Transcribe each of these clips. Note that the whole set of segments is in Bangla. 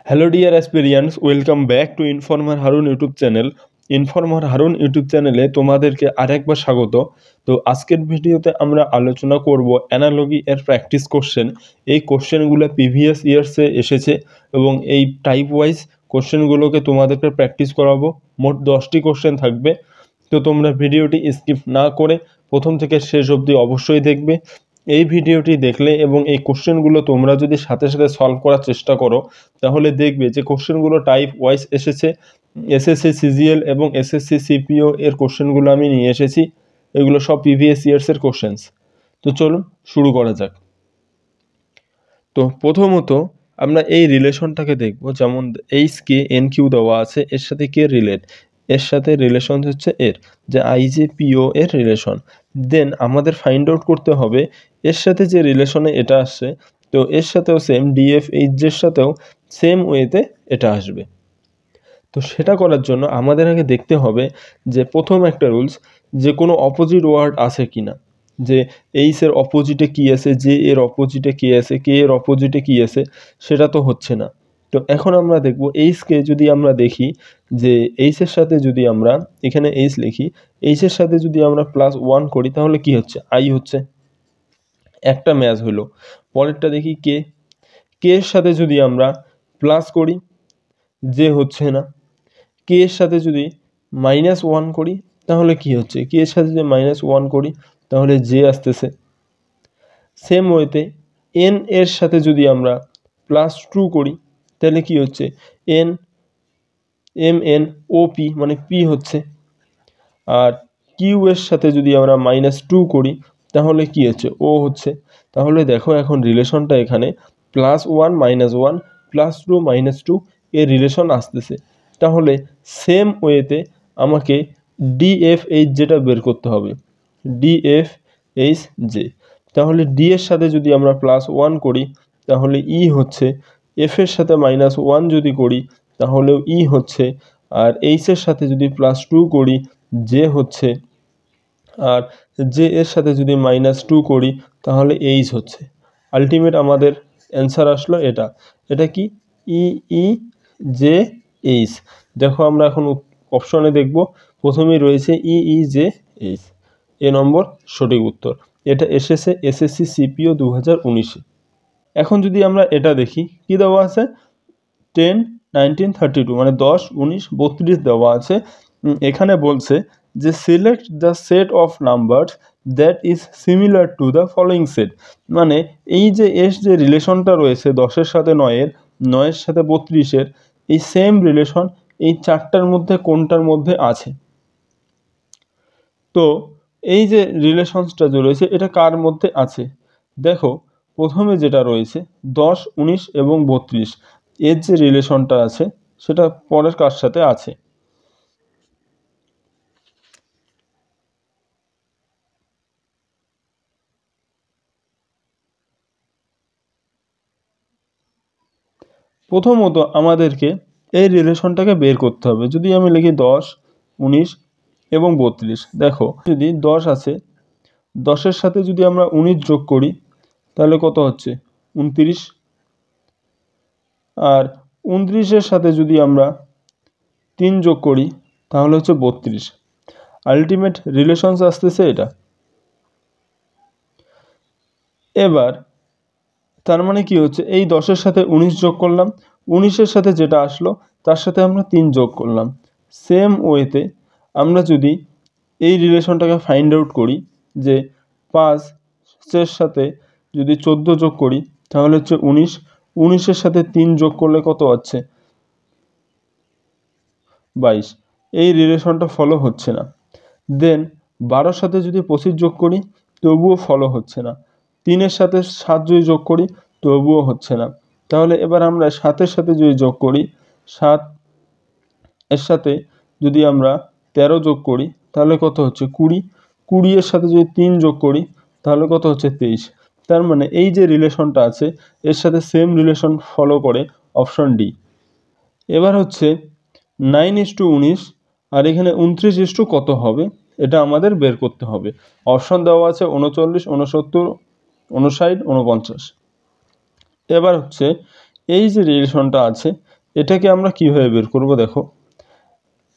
Hello dear aspirants, welcome back to informer Harun YouTube channel. Informer Harun YouTube চ্যানেলে তোমাদেরকে আরেকবার স্বাগত। তো আজকের ভিডিওতে আমরা আলোচনা করব অ্যানালজি এর প্র্যাকটিস কোশ্চেন। এই কোশ্চেনগুলো প্রিভিয়াস ইয়ার্সে এসেছে এবং এই টাইপ ওয়াইজ কোশ্চেনগুলোকে তোমাদেরকে প্র্যাকটিস করাবো। মোট 10টি কোশ্চেন থাকবে। তো তোমরা ভিডিওটি স্কিপ না করে প্রথম থেকে শেষ অবধি অবশ্যই দেখবে। এই ভিডিওটি দেখলে এবং এই কোশ্চেনগুলো তোমরা যদি সাথে সাথে সলভ করার চেষ্টা করো, তাহলে দেখবে যে কোশ্চেনগুলো টাইপ ওয়াইজ এসেছে। এসএসসি সিজিএল এবং এসএসসি সিপিও এর কোশ্চেনগুলো আমি নিয়ে এসেছি। এগুলো সব প্রিভিয়াস ইয়ার্সের কোশ্চেন্স। তো চলুন শুরু করা যাক। তো প্রথমত আমরা এই রিলেশনটাকে দেখব, যেমন এইচ কে এন কিউ দেওয়া আছে, এর সাথে কে রিলেট, এর সাথে রিলেশন হচ্ছে এর যে আইজে পিও এর রিলেশন। দেন আমাদের ফাইন্ড আউট করতে হবে এর সাথে যে রিলেশনে এটা আসছে, তো এর সাথেও সেম ডিএফ এইচের সাথেও সেম ওয়েতে এটা আসবে। তো সেটা করার জন্য আমাদের আগে দেখতে হবে যে প্রথম একটা রুলস, যে কোনো অপোজিট ওয়ার্ড আছে কি না, যে এইচ এর অপোজিটে কী আছে, জে এর অপোজিটে কী আছে, কে এর অপোজিটে কী আছে, সেটা তো হচ্ছে না। তো এখন আমরা দেখব এইচকে যদি আমরা দেখি যে এইচের সাথে যদি আমরা এখানে এইচ লিখি, এইচের সাথে যদি আমরা +1 করি তাহলে কি হচ্ছে, আই হচ্ছে, একটা ম্যাচ হলো। পরেরটা দেখি কে, কে এর সাথে যদি আমরা প্লাস করি, জে হচ্ছে না। কে এর সাথে যদি -1 করি তাহলে কি হচ্ছে, কে এর সাথে যদি -1 করি তাহলে জে আসতেছে। সেম ওয়েতে এন এর সাথে যদি আমরা +2 করি তাহলে কি হচ্ছে, N M N O P মানে পি হচ্ছে। আর কিউ এর সাথে যদি আমরা -2 করি তাহলে কি হচ্ছে, ও হচ্ছে। তাহলে দেখো এখন রিলেশনটা এখানে +1 -1 +2 -2 এর রিলেশন আসতেছে। তাহলে সেম ওয়েতে আমাকে ডিএফএইচ যেটা বের করতে হবে, ডিএফএইচ জে। তাহলে ডি এর সাথে যদি আমরা +1 করি তাহলে ই হচ্ছে, এফ এর সাথে -1 যদি করি তাহলেও ই হচ্ছে, আর এইচ এর সাথে যদি +2 করি জে হচ্ছে, আর জে এর সাথে যদি -2 করি তাহলে এইচ হচ্ছে। আলটিমেট আমাদের অ্যান্সার আসলো এটা। এটা কি, ই ই জে এইচ। দেখো আমরা এখন অপশনে দেখব, প্রথমেই রয়েছে ই ই জে এইচ, এ নম্বর সঠিক উত্তর। এটা এসেছে এসএসসি সিপিও 2019-এ। এখন যদি আমরা এটা দেখি কি দেওয়া আছে, 10 19 32 মানে 10 19 32 দেওয়া আছে। এখানে বলছে যে select the set of numbers that is similar to the following set. মানে এই যে এস যে রিলেশনটা রয়েছে 10-এর সাথে 9-এর, 9-এর সাথে 32-এর, এই সেম রিলেশন এই চারটার মধ্যে কোনটার মধ্যে আছে। তো এই যে রিলেশনসটা যে রয়েছে এটা কার মধ্যে আছে, দেখো প্রথমে যেটা রয়েছে 10 19 এবং 32 এর যে রিলেশনটা আছে সেটা পরের কার সাথে আছে। প্রথমত আমাদেরকে এই রিলেশনটাকে বের করতে হবে। যদি আমি লিখি 10 19 এবং 32, দেখো যদি 10 আছে, 10-এর সাথে যদি আমরা 19 যোগ করি তাহলে কত হচ্ছে, 29। আর 29-এর সাথে যদি আমরা 3 যোগ করি তাহলে হচ্ছে 32। আলটিমেট রিলেশনস আসতেছে এটা। এবার তার মানে কি হচ্ছে, এই 10-এর সাথে 19 যোগ করলাম, 19-এর সাথে যেটা আসলো তার সাথে আমরা 3 যোগ করলাম। সেম ওয়েতে আমরা যদি এই রিলেশনটাকে ফাইন্ড আউট করি যে 5-এর সাথে যদি 14 যোগ করি তাহলে হচ্ছে 19, 19-এর সাথে 3 যোগ করলে কত হচ্ছে, 22। এই রিলেশনটা ফলো হচ্ছে না। দেন 12-এর সাথে যদি 25 যোগ করি তবুও ফলো হচ্ছে না। 3-এর সাথে 7 যদি যোগ করি তবুও হচ্ছে না। তাহলে এবার আমরা 7-এর সাথে যদি যোগ করি, 7-এর সাথে যদি আমরা 13 যোগ করি তাহলে কত হচ্ছে, 20, 20-এর সাথে যদি 3 যোগ করি তাহলে কত হচ্ছে, 23। তার মানে এই যে রিলেশনটা আছে এর সাথে সেম রিলেশন ফলো করে অপশন ডি। এবার হচ্ছে 9:19 আর এখানে 29 কত হবে এটা আমাদের বের করতে হবে। অপশন দেওয়া আছে 39 69 59 49। এবার হচ্ছে এই যে রিলেশনটা আছে এটাকে আমরা কীভাবে বের করব দেখো,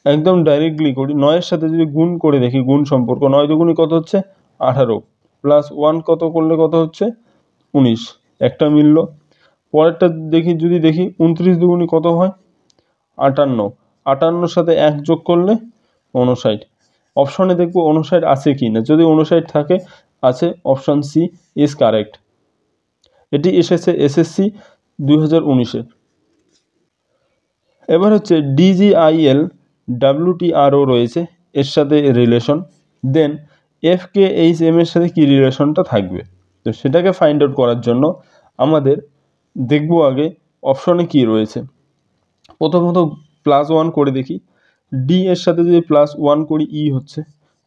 একদম ডাইরেক্টলি করি। 9-এর সাথে যদি গুণ করে দেখি, গুণ সম্পর্ক, 9 দুগুণে কত হচ্ছে 18 প্লাস 1 কত করলে কত হচ্ছে 19, একটা মিলল। পরেরটা দেখি, যদি দেখি 29 দুগুণে কত হয় 58, 58-র সাথে 1 যোগ করলে 59। অপশনে দেখবো 59 আছে কি না, যদি 59 থাকে আছে, অপশন সি ইজ কারেক্ট। এটি এসেছে এসএসসি 2019-এ। এবার হচ্ছে ডিজিআইএল ডাব্লিউটিআরও রয়েছে, এর সাথে রিলেশন, দেন এফকেএইচএম এর সাথে কি রিলেশনটা থাকবে। তো সেটাকে ফাইন্ড আউট করার জন্য আমাদের দেখব আগে অপশনে কি রয়েছে। প্রথমত +1 করে দেখি, ডি এর সাথে যদি +1 করি ই হচ্ছে,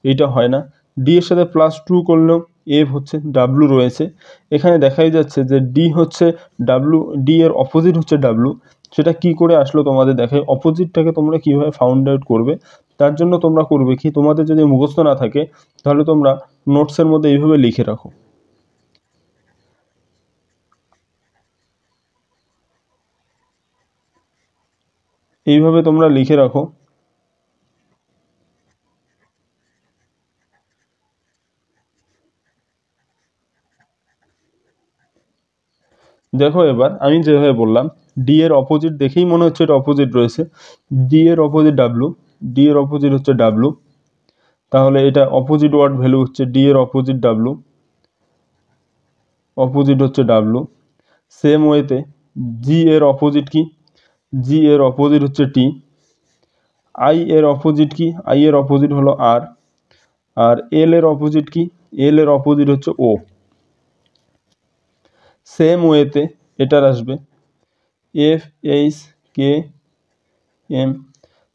এইটা হয় না। ডি এর সাথে +2 করলেও এফ হচ্ছে, ডাব্লু রয়েছে। এখানে দেখাই যাচ্ছে যে ডি হচ্ছে ডাব্লু, ডি এর অপোজিট হচ্ছে ডাব্লু। সেটা কি করে আসলো তোমাদের দেখাই। অপোজিটটাকে তোমরা কীভাবে ফাউন্ড আউট করবে, তার জন্য তোমরা করবে কি, তোমাদের যদি মুখস্থ না থাকে তাহলে তোমরা নোটসের মধ্যে এইভাবে লিখে রাখো। এইভাবে তোমরা লিখে রাখো। দেখো এবার আমি যেভাবে বললাম, ডি এর অপোজিট দেখেই মনে হচ্ছে এটা অপোজিট রয়েছে। ডি এর অপোজিট ডাব্লু, ডি এর অপোজিট হচ্ছে ডাব্লু, তাহলে এটা অপোজিট ওয়ার্ড ভ্যালু হচ্ছে ডি এর অপোজিট ডাব্লু, অপোজিট হচ্ছে ডাব্লু। সেম ওয়েতে জি এর অপোজিট কি, জি এর অপোজিট হচ্ছে টি। আই এর অপোজিট কি, আই এর অপোজিট হলো আর। আর এল এর অপোজিট কি, এল এর অপোজিট হচ্ছে ও। সেম ওয়েতে এটার আসবে এফ এইচ কে এম,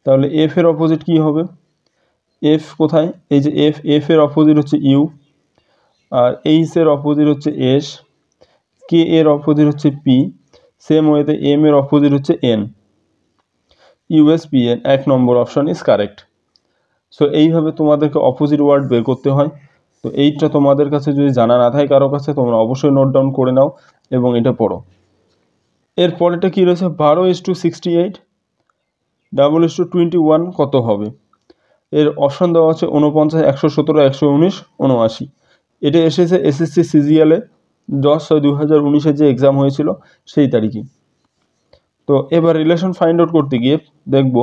তাহলে এফ এর অপোজিট কি হবে, এফ কোথায়, এই যে এফ, এফ এর অপোজিট হচ্ছে ইউ। আর এইচ এর অপোজিট হচ্ছে এস, কে এর অপোজিট হচ্ছে পি। সেম ওয়েতে এম এর অপোজিট হচ্ছে N, USPN. 1 number option is correct. So এইভাবে তোমাদেরকে অপোজিট ওয়ার্ড বের করতে হয়। তো এইটা তোমাদের কাছে যদি জানা না থাকে কারো কাছে, তোমরা অবশ্যই নোট ডাউন করে নাও এবং এটা পড়ো। এর পরেরটা কী রয়েছে, 12:68 21 কত হবে। এর অপশন দেওয়া আছে 49, 117, 119, 79। এটা এসেছে এসএসসি সিজিএলে 10/6/2019 যে এক্সাম হয়েছিল সেই তারিখে। তো এবার রিলেশন ফাইন্ড আউট করতে গিয়ে দেখব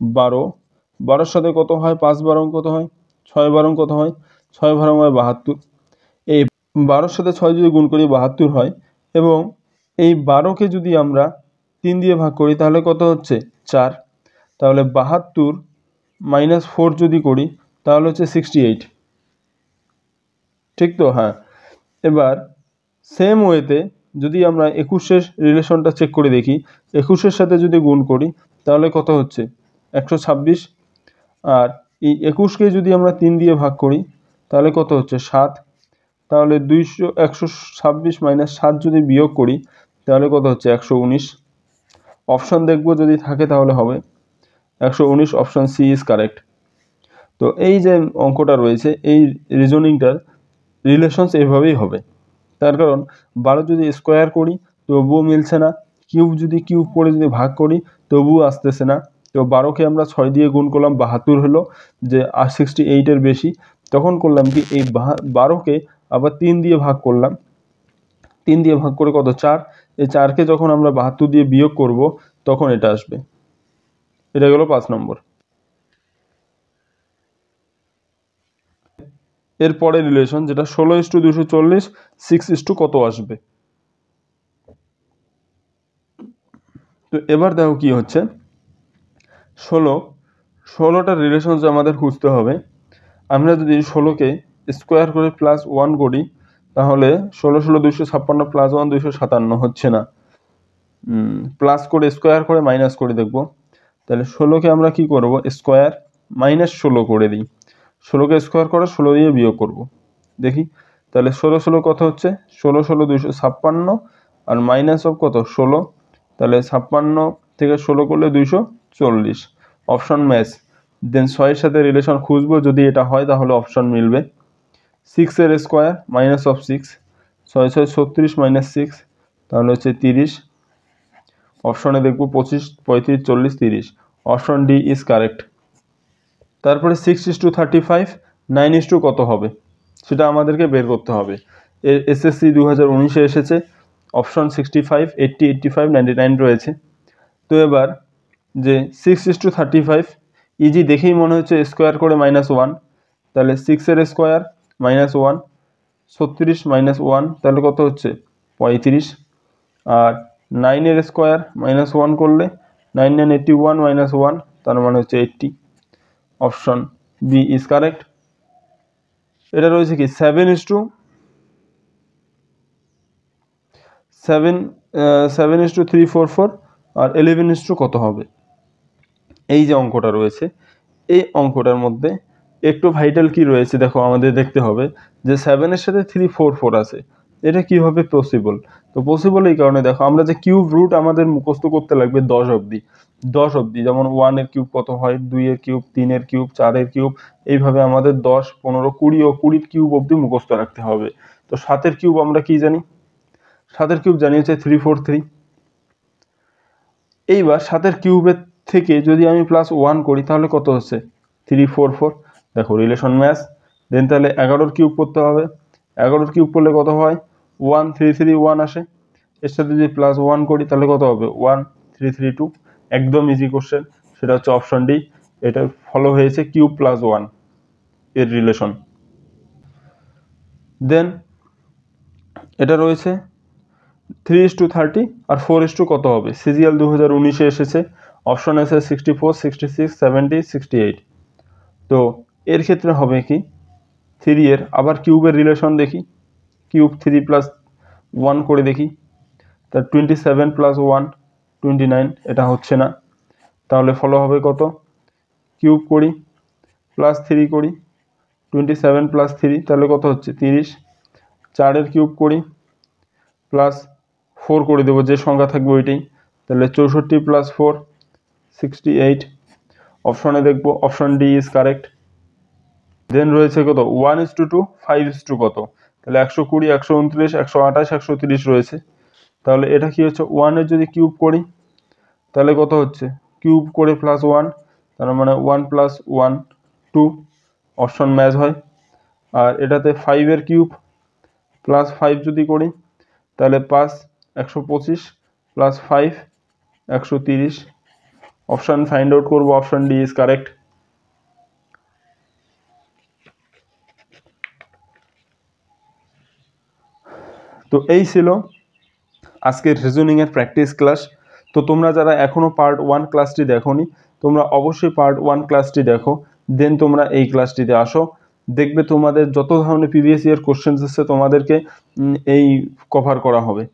12, 12-এর সাথে কত হয়, 5 12 কত হয়, 6 12 কত হয়, 6 12 হয় 72। এই 12-এর সাথে 6 যদি গুণ করি 72 হয়, এবং এই 12কে যদি আমরা 3 দিয়ে ভাগ করি তাহলে কত হচ্ছে 4। তাহলে 72 - 4 যদি করি তাহলে হচ্ছে 68, ঠিক তো? হ্যাঁ। এবার সেম ওয়েতে যদি আমরা 21-এর রিলেশনটা চেক করে দেখি, 21-এর সাথে যদি গুণ করি তাহলে কত হচ্ছে 126। আর এই 21কে যদি আমরা 3 দিয়ে ভাগ করি তাহলে কত হচ্ছে 7। তাহলে 126 - 7 যদি বিয়োগ করি তাহলে কত হচ্ছে 119। অপশন দেখব যদি থাকে তাহলে হবে 119, অপশন সি ইজ কারেক্ট। তো এই যে অঙ্কটা রয়েছে, এই রিজনিংটার রিলেশনস এভাবেই হবে। তার কারণ 12 যদি স্কোয়ার করি তবুও মিলছে না, কিউব যদি কিউব করে যদি ভাগ করি তবুও আসতেছে না। তো 12কে আমরা 6 দিয়ে গুণ করলাম, 72 হলো, যে 68-এর বেশি। তখন করলাম কি, এই 12কে আবার 3 দিয়ে ভাগ করলাম, 3 দিয়ে ভাগ করে কত 4। এই 4কে যখন আমরা 72 দিয়ে বিয়োগ করব তখন এটা আসবে। এটা গেল 5 নম্বর। এরপরে রিলেশন যেটা 16:240, 6 কত আসবে। তো এবার দেখো কি হচ্ছে, 16টার রিলেশন যে আমাদের খুঁজতে হবে। আমরা যদি 16কে স্কোয়ার করে +1 করি তাহলে 16 16 256 +1 257 হচ্ছে না। প্লাস করে স্কোয়ার করে মাইনাস করে দেখব। তাহলে 16কে আমরা কি করব, স্কোয়ার -16 করে দিই। 16কে স্কোয়ার করে 16 দিয়ে বিয়োগ করব, দেখি। তাহলে 16 16 কত হচ্ছে, 16 16 256 আর মাইনাস অফ কত 16। তাহলে 56 থেকে 16 করলে 240, অপশন ম্যাচ। দেন 6-এর সাথে রিলেশন খুঁজবো, যদি এটা হয় তাহলে অপশন মিলবে। 6-এর স্কোয়ার -6, 6 6 36 - 6 তাহলে হচ্ছে 30, অপশনে দেখব 25, 35, 40, 30। Option D is correct. তারপরে 6:35, 9:2 কত হবে সেটা আমাদেরকে বের করতে হবে। এসএসসি 2019-এ এসেছে। অপশন 65, 80, 85, 99 রয়েছে। তো এবার যে 6:35 ইজি দেখেই মনে হচ্ছে স্কোয়ার করে -1, তাহলে 6-এর স্কোয়ার -1, 36 -1 তাহলে কত হচ্ছে 35। আর 9-এর স্কোয়ার -1 করলে 9 9 81 -1 তার মানে হচ্ছে 80। Option B is correct. এটা রয়েছে কি 7:344 আর 11:2 কত হবে। এই যে অঙ্কটা রয়েছে এই অঙ্কটার মধ্যে একটু ভাইটাল কি রয়েছে দেখো, আমাদের দেখতে হবে যে 7-এর সাথে 344 আছে, এটা কিভাবে পসিবল। তো পসিবল এই কারণে দেখো, আমরা যে কিউব রুট আমাদের মুখস্থ করতে লাগবে 10 অবধি। 10 অবধি যেমন 1-এর কিউব কত হয়, 2-এর কিউব, 3-এর কিউব, 4-এর কিউব, এইভাবে আমাদের 10, 15, 20 ও 20 কিউব অবধি মুখস্থ রাখতে হবে। তো 7-এর কিউব আমরা কি জানি, 7-এর কিউব জানি হচ্ছে 343। এইবার 7-এর কিউবের থেকে যদি আমি +1 করি তাহলে কত হচ্ছে 344। দেখো রিলেশন ম্যাচ। দেন তাহলে 11-এর কিউব করতে হবে। 11-এর কিউব করলে কত হয় 1331 আসে। এর সাথে যদি +1 করি তাহলে কত হবে 1332। একদম ইজি কোশ্চেন, সেটা হচ্ছে অপশন ডি। এটা ফলো হয়েছে কিউব +1 এর রিলেশন। দেন এটা রয়েছে 3:30 আর 4:2 কত হবে। সিজিএল 2019-এ এসেছে। অপশন আছে 64, 66, 70, 68। তো এর ক্ষেত্রে হবে কি 3-এর আবার কিউবের রিলেশন দেখি, কিউব 3+1 করে দেখি, তার 27 + 1 29, এটা হচ্ছে না। তাহলে ফলো হবে কত, কিউব করি +3 করি 27 + 3 তাহলে কত হচ্ছে 30। 4-এর কিউব করি +4 করে দেবো, যে সংখ্যা থাকবে ওইটাই, তাহলে 64 + 4 68। অপশনে দেখব অপশন ডি ইজ কারেক্ট। দেন রয়েছে কত 1:2, 5:2 কত, তাহলে 120, 129, 128, 130 রয়েছে। তাহলে এটা কি হচ্ছে 1-এর যদি কিউব করি তাহলে কত হচ্ছে কিউব করে +1, তার মানে 1 + 1 2। অপশন ম্যাচ হয়। আর এটাতে 5-এর কিউব +5 যদি করি তাহলে 5 125 +5 130। অপশন ফাইন্ড আউট করবো, অপশন ডি ইজ কারেক্ট। তো এই ছিল আজকের রিজনিংয়ের প্র্যাকটিস ক্লাস। তো তোমরা যারা এখনও পার্ট 1 ক্লাসটি দেখোনি, তোমরা অবশ্যই পার্ট 1 ক্লাসটি দেখো, দেন তোমরা এই ক্লাসটিতে আসো। দেখবে তোমাদের যত ধরনের প্রিভিয়াস ইয়ার কোশ্চেন্স এসছে তোমাদেরকে এই কভার করা হবে।